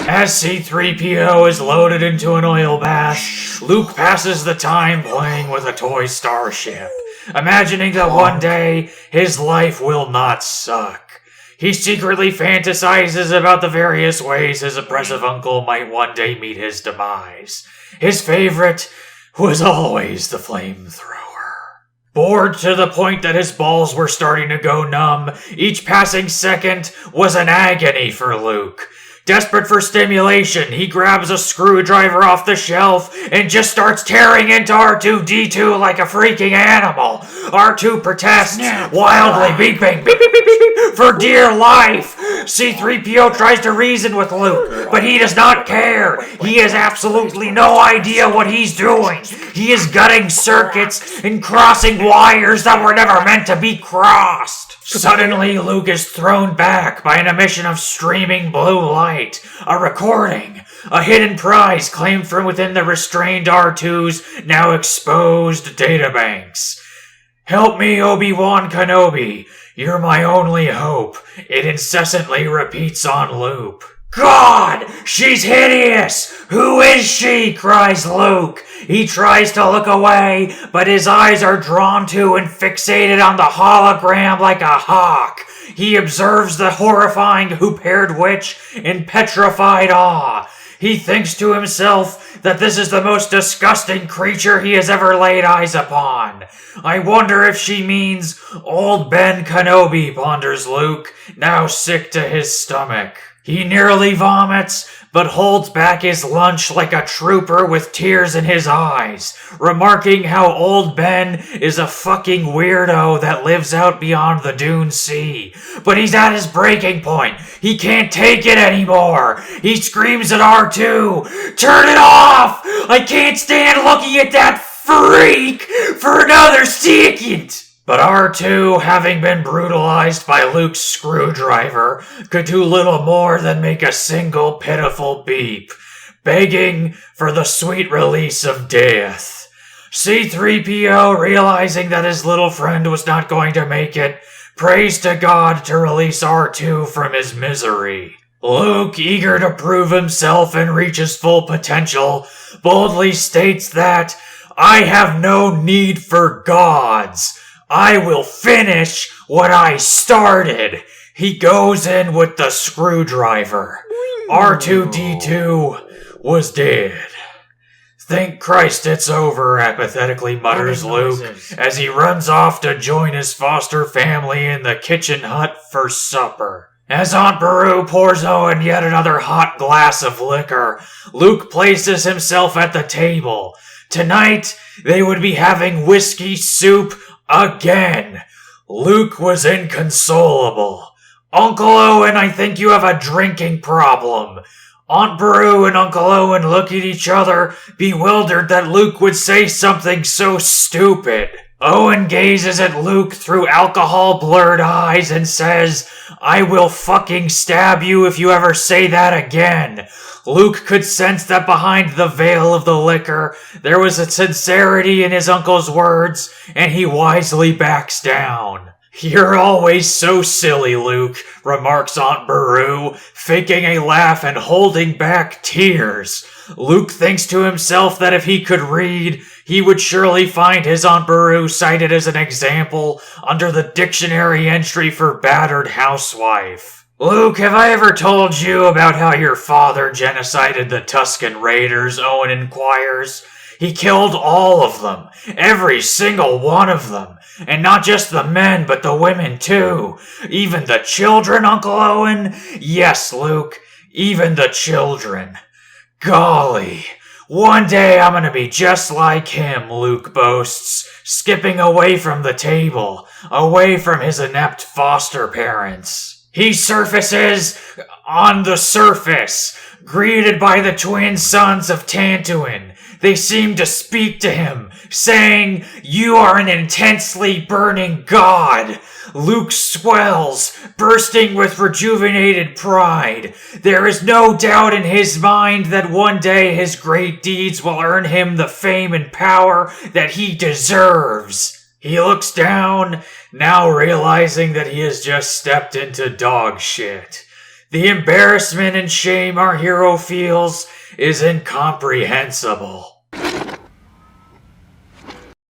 As C-3PO is loaded into an oil bath, Luke passes the time playing with a toy starship, imagining that one day his life will not suck. He secretly fantasizes about the various ways his oppressive uncle might one day meet his demise. His favorite was always the flamethrower. Bored to the point that his balls were starting to go numb, each passing second was an agony for Luke. Desperate for stimulation, he grabs a screwdriver off the shelf and just starts tearing into R2-D2 like a freaking animal. R2 protests, wildly beeping, beep, beep, beep, beep, beep, for dear life. C-3PO tries to reason with Luke, but he does not care. He has absolutely no idea what he's doing. He is gutting circuits and crossing wires that were never meant to be crossed. Suddenly, Luke is thrown back by an emission of streaming blue light. A recording. A hidden prize claimed from within the restrained R2's now exposed databanks. Help me, Obi-Wan Kenobi. You're my only hope. It incessantly repeats on loop. God! She's hideous! Who is she? Cries Luke. He tries to look away, but his eyes are drawn to and fixated on the hologram like a hawk. He observes the horrifying hoop-haired witch in petrified awe. He thinks to himself that this is the most disgusting creature he has ever laid eyes upon. I wonder if she means old Ben Kenobi, ponders Luke, now sick to his stomach. He nearly vomits, but holds back his lunch like a trooper with tears in his eyes, remarking how old Ben is a fucking weirdo that lives out beyond the Dune Sea. But he's at his breaking point. He can't take it anymore. He screams at R2, "Turn it off! I can't stand looking at that freak for another second!" But R2, having been brutalized by Luke's screwdriver, could do little more than make a single pitiful beep, begging for the sweet release of death. C-3PO, realizing that his little friend was not going to make it, prays to God to release R2 from his misery. Luke, eager to prove himself and reach his full potential, boldly states that, "I have no need for gods. I will finish what I started." He goes in with the screwdriver. R2-D2 was dead. Thank Christ it's over, apathetically mutters Luke as he runs off to join his foster family in the kitchen hut for supper. As Aunt Beru pours Owen yet another hot glass of liquor, Luke places himself at the table. Tonight, they would be having whiskey soup again. Luke was inconsolable. "Uncle Owen, I think you have a drinking problem." Aunt Beru and Uncle Owen look at each other, bewildered that Luke would say something so stupid. Owen gazes at Luke through alcohol-blurred eyes and says, "I will fucking stab you if you ever say that again." Luke could sense that behind the veil of the liquor, there was a sincerity in his uncle's words, and he wisely backs down. "You're always so silly, Luke," remarks Aunt Beru, faking a laugh and holding back tears. Luke thinks to himself that if he could read, he would surely find his Aunt Beru cited as an example under the dictionary entry for battered housewife. "Luke, have I ever told you about how your father genocided the Tusken Raiders?" Owen inquires. "He killed all of them, every single one of them. And not just the men, but the women too. Even the children, Uncle Owen? Yes, Luke, even the children. Golly, one day I'm gonna be just like him," Luke boasts, skipping away from the table, away from his inept foster parents. He surfaces on the surface, greeted by the twin sons of Tantuin. They seem to speak to him, saying, "You are an intensely burning god." Luke swells, bursting with rejuvenated pride. There is no doubt in his mind that one day his great deeds will earn him the fame and power that he deserves. He looks down, now realizing that he has just stepped into dog shit. The embarrassment and shame our hero feels is incomprehensible.